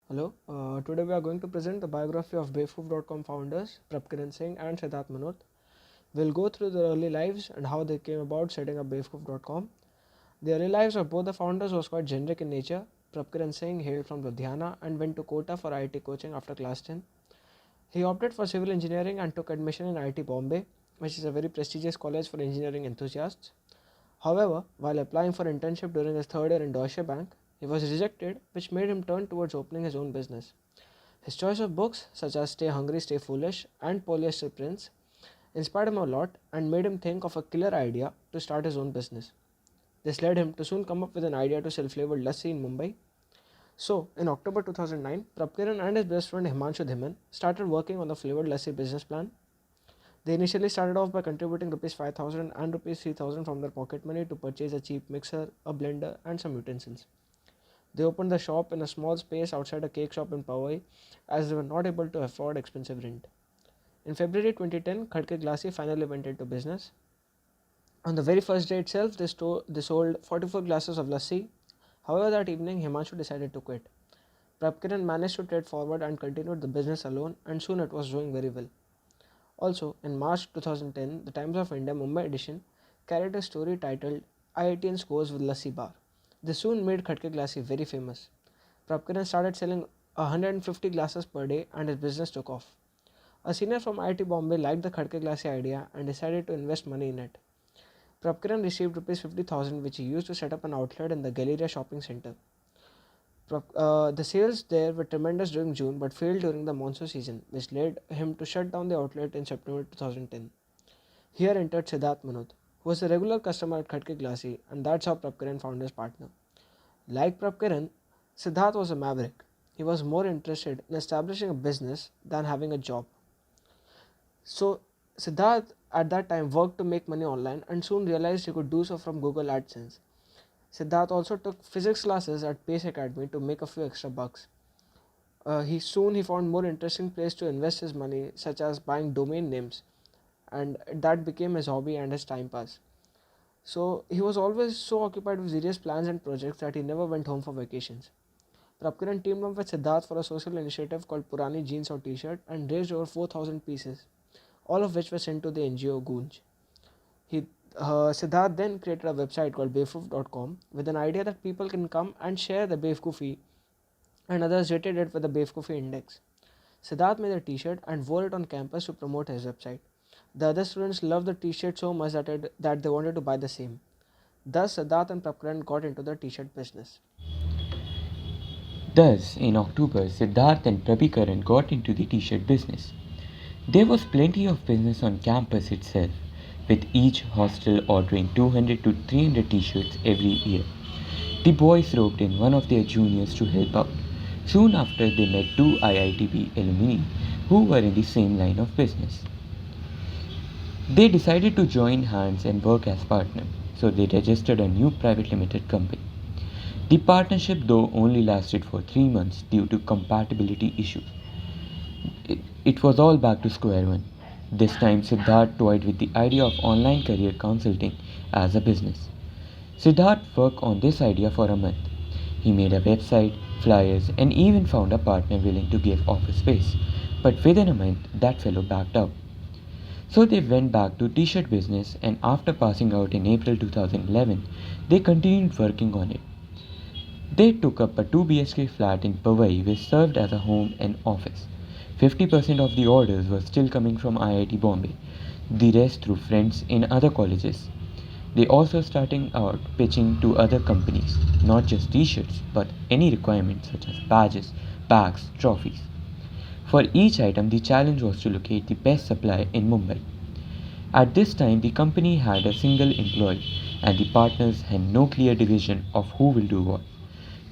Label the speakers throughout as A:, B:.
A: Hello, today we are going to present the biography of Bewakoof.com founders Prabkiran Singh and Siddharth Manot. We'll go through their early lives and how they came about setting up Bewakoof.com. The early lives of both the founders was quite generic in nature. Prabkiran Singh hailed from Ludhiana and went to Kota for IIT coaching after class 10. He opted for civil engineering and took admission in IIT Bombay, which is a very prestigious college for engineering enthusiasts. However, while applying for internship during his third year in Deutsche Bank, he was rejected, which made him turn towards opening his own business. His choice of books, such as Stay Hungry, Stay Foolish and Polyester Prince, inspired him a lot and made him think of a killer idea to start his own business. This led him to soon come up with an idea to sell flavored lassi in Mumbai. So, in October 2009, Prabkiran and his best friend Himanshu Dhiman started working on the flavored lassi business plan. They initially started off by contributing Rs 5,000 and Rs 3,000 from their pocket money to purchase a cheap mixer, a blender, and some utensils. They opened the shop in a small space outside a cake shop in Powai as they were not able to afford expensive rent. In February 2010, Khadke Glassy finally went into business. On the very first day itself, they sold 44 glasses of lassi. However, that evening, Himanshu decided to quit. Prabkiran managed to trade forward and continued the business alone, and soon it was doing very well. Also, in March 2010, the Times of India Mumbai edition carried a story titled IITians Goes with Lassi Bar. This soon made Khadke Glassy very famous. Prabkiran started selling 150 glasses per day and his business took off. A senior from IIT Bombay liked the Khadke Glassy idea and decided to invest money in it. Prabkiran received Rs 50,000 which he used to set up an outlet in the Galleria shopping center. The sales there were tremendous during June but failed during the monsoon season, which led him to shut down the outlet in September 2010. Here entered Siddharth Manot, who was a regular customer at Khadke Glassy, and that's how Prabkiran found his partner. Like Prabkiran, Siddharth was a maverick. He was more interested in establishing a business than having a job. So, Siddharth at that time worked to make money online and soon realized he could do so from Google AdSense. Siddharth also took physics classes at Pace Academy to make a few extra bucks. He found more interesting place to invest his money, such as buying domain names, and that became his hobby and his time pass. So he was always so occupied with various plans and projects that he never went home for vacations. Prabkiran teamed up with Siddharth for a social initiative called Purani Jeans or T-shirt and raised over 4,000 pieces, all of which were sent to the NGO Gunj. Siddharth then created a website called Bewakoof.com with an idea that people can come and share the Bewakoofi and others rated it with the Bewakoofi index. Siddharth made a t-shirt and wore it on campus to promote his website. The other students loved the t-shirt so much that they wanted to buy the same. Thus, Siddharth and Prabkiran got into the t-shirt business.
B: Thus, in October, Siddharth and Prabhikaran got into the t-shirt business. There was plenty of business on campus itself, with each hostel ordering 200 to 300 t-shirts every year. The boys roped in one of their juniors to help out. Soon after, they met two IITB alumni who were in the same line of business. They decided to join hands and work as partners, so they registered a new private limited company. The partnership, though, only lasted for 3 months due to compatibility issues. It was all back to square one. This time, Siddharth toyed with the idea of online career consulting as a business. Siddharth worked on this idea for a month. He made a website, flyers, and even found a partner willing to give office space. But within a month, that fellow backed out. So they went back to t-shirt business, and after passing out in April 2011, they continued working on it. They took up a 2 BHK flat in Powai which served as a home and office. 50% of the orders were still coming from IIT Bombay, the rest through friends in other colleges. They also starting out pitching to other companies, not just t-shirts, but any requirements such as badges, bags, trophies. For each item, the challenge was to locate the best supplier in Mumbai. At this time, the company had a single employee, and the partners had no clear division of who will do what.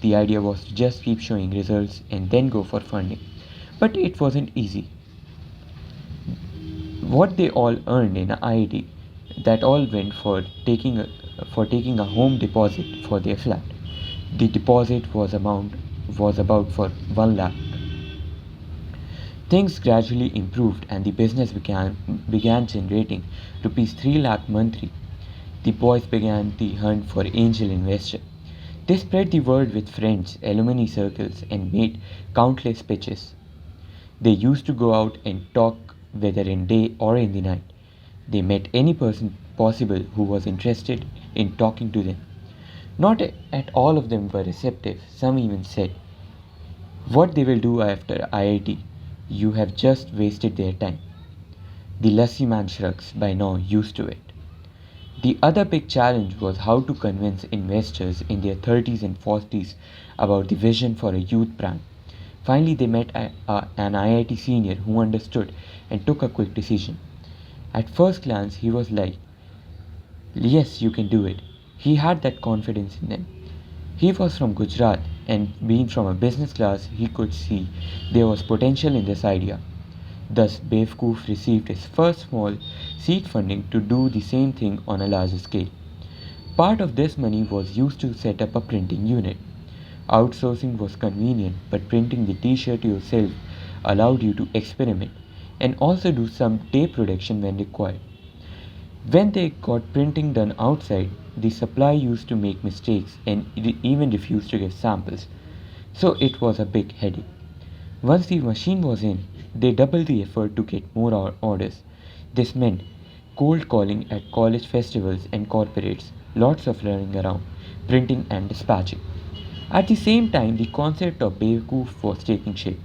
B: The idea was to just keep showing results and then go for funding. But it wasn't easy. What they all earned in IIT, that all went for taking a home deposit for their flat. The deposit was about for 1 lakh. Things gradually improved and the business began generating rupees 3 lakh monthly. The boys began the hunt for angel investor. They spread the word with friends, alumni circles, and made countless pitches. They used to go out and talk whether in day or in the night. They met any person possible who was interested in talking to them. Not at all of them were receptive. Some even said, "What they will do after IIT? You have just wasted their time." The Lassi man shrugs, by now used to it. The other big challenge was how to convince investors in their 30s and 40s about the vision for a youth brand. Finally, they met an IIT senior who understood and took a quick decision. At first glance, he was like, "Yes, you can do it." He had that confidence in them. He was from Gujarat, and being from a business class, he could see there was potential in this idea. Thus, Bevkoof received his first small seed funding to do the same thing on a larger scale. Part of this money was used to set up a printing unit. Outsourcing was convenient, but printing the t shirt yourself allowed you to experiment and also do some tape production when required. When they got printing done outside, the supplier used to make mistakes and even refused to give samples, so it was a big headache. Once the machine was in, they doubled the effort to get more orders. This meant cold calling at college festivals and corporates, lots of running around, printing and dispatching. At the same time, the concept of Bewakoof was taking shape.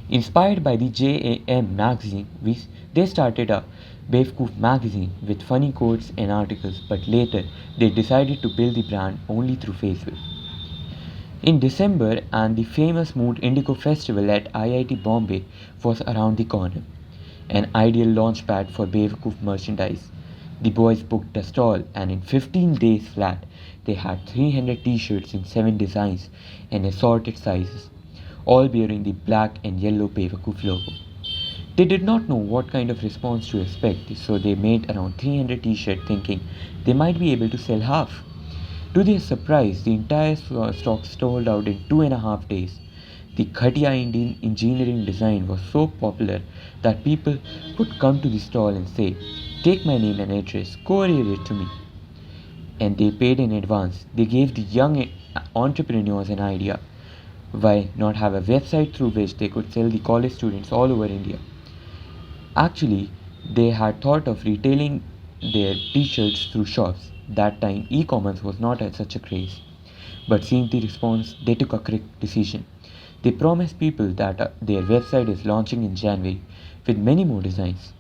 B: Inspired by the JAM magazine, they started a Bewakoof magazine with funny quotes and articles, but later they decided to build the brand only through Facebook. In December, and the famous Mood Indigo Festival at IIT Bombay was around the corner, an ideal launchpad for Bewakoof merchandise. The boys booked a stall, and in 15 days flat, they had 300 t-shirts in 7 designs and assorted sizes, all bearing the black and yellow Bewakoof logo. They did not know what kind of response to expect, so they made around 300 t-shirts thinking they might be able to sell half. To their surprise, the entire stock sold out in 2.5 days. The Ghatia Indian engineering design was so popular that people would come to the stall and say, "Take my name and address, courier it to me." And they paid in advance. They gave the young entrepreneurs an idea. Why not have a website through which they could sell the college students all over India? Actually, they had thought of retailing their t-shirts through shops. That time, e-commerce was not such a craze. But seeing the response, they took a quick decision. They promised people that their website is launching in January with many more designs.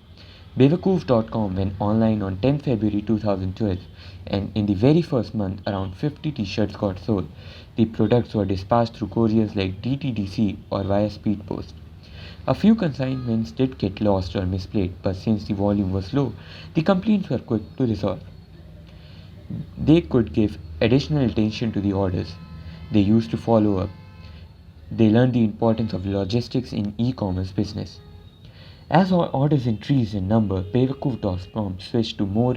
B: Bewakoof.com went online on 10th February 2012, and in the very first month, around 50 t-shirts got sold. The products were dispatched through couriers like DTDC or via Speed Post. A few consignments did get lost or misplaced, but since the volume was low, the complaints were quick to resolve. They could give additional attention to the orders. They used to follow up. They learned the importance of logistics in e-commerce business. As orders increased in number, Bewakoof.com switched to more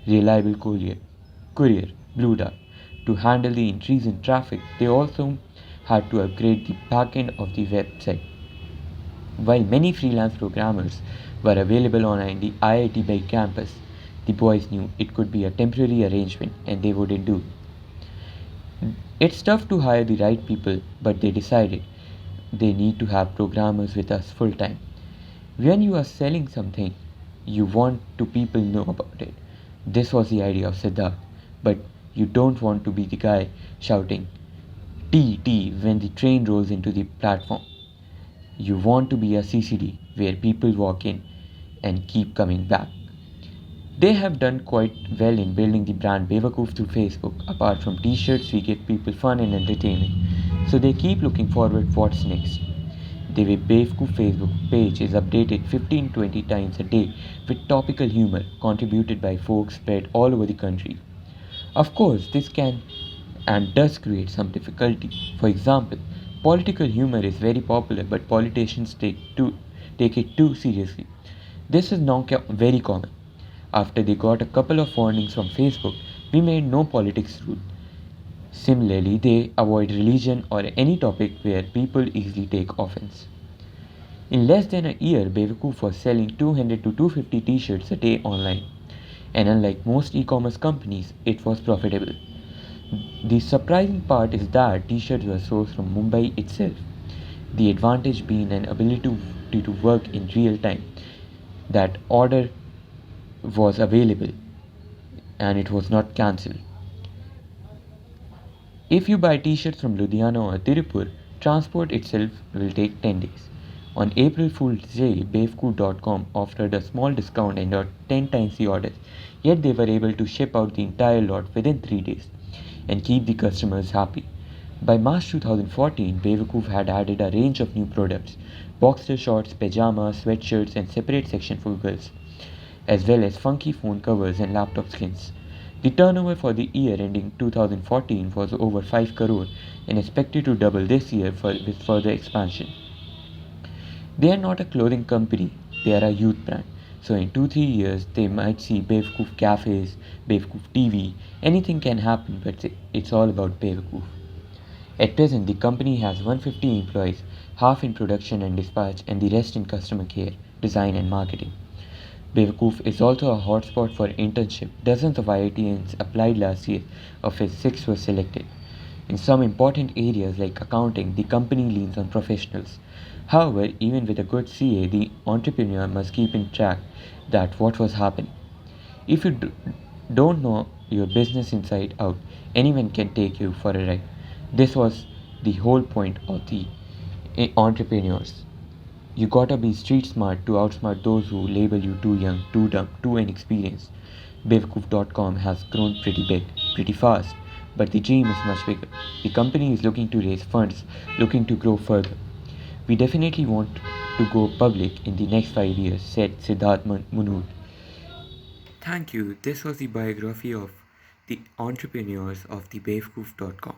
B: reliable courier, Blue Dart. To handle the increase in traffic, they also had to upgrade the backend of the website. While many freelance programmers were available on the IIT Bay campus, the boys knew it could be a temporary arrangement and they wouldn't do. It's tough to hire the right people, but they decided they need to have programmers with us full time. When you are selling something, you want to people know about it. This was the idea of Siddharth, but you don't want to be the guy shouting T T when the train rolls into the platform. You want to be a CCD where people walk in and keep coming back. They have done quite well in building the brand Bewakoof through Facebook. Apart from t-shirts, we give people fun and entertainment. So they keep looking forward what's next. The Bewakoof Facebook page is updated 15-20 times a day with topical humor contributed by folks spread all over the country. Of course, this can and does create some difficulty. For example, political humor is very popular, but politicians take it too seriously. This is now very common. After they got a couple of warnings from Facebook, we made no politics rule. Similarly, they avoid religion or any topic where people easily take offense. In less than a year, Bewakoof was selling 200 to 250 t-shirts a day online, and unlike most e-commerce companies, it was profitable. The surprising part is that t-shirts were sourced from Mumbai itself, the advantage being an ability to work in real time. That order was available and it was not cancelled. If you buy t-shirts from Ludhiana or Tirupur, transport itself will take 10 days. On April Fool's Day, Bevco.com offered a small discount and got 10 times the orders, yet they were able to ship out the entire lot within 3 days and keep the customers happy. By March 2014, Bevco had added a range of new products: boxer shorts, pajamas, sweatshirts, and separate section for girls, as well as funky phone covers and laptop skins. The turnover for the year ending 2014 was over 5 crore and expected to double this year with further expansion. They are not a clothing company, they are a youth brand. So in 2-3 years they might see Bevkoof cafes, Bevkoof TV, anything can happen, but it's all about Bevkoof. At present the company has 150 employees, half in production and dispatch and the rest in customer care, design and marketing. Bevkoof is also a hotspot for internship. Dozens of IITians applied last year, of which 6 were selected. In some important areas like accounting, the company leans on professionals. However, even with a good CA, the entrepreneur must keep in track that what was happening. If you don't know your business inside out, anyone can take you for a ride. This was the whole point of the entrepreneurs. You gotta be street smart to outsmart those who label you too young, too dumb, too inexperienced. Bevkoof.com has grown pretty big, pretty fast, but the dream is much bigger. The company is looking to raise funds, looking to grow further. We definitely want to go public in the next 5 years, said Siddharth Munur. Thank you. This was the biography of the entrepreneurs of the Bevkoof.com.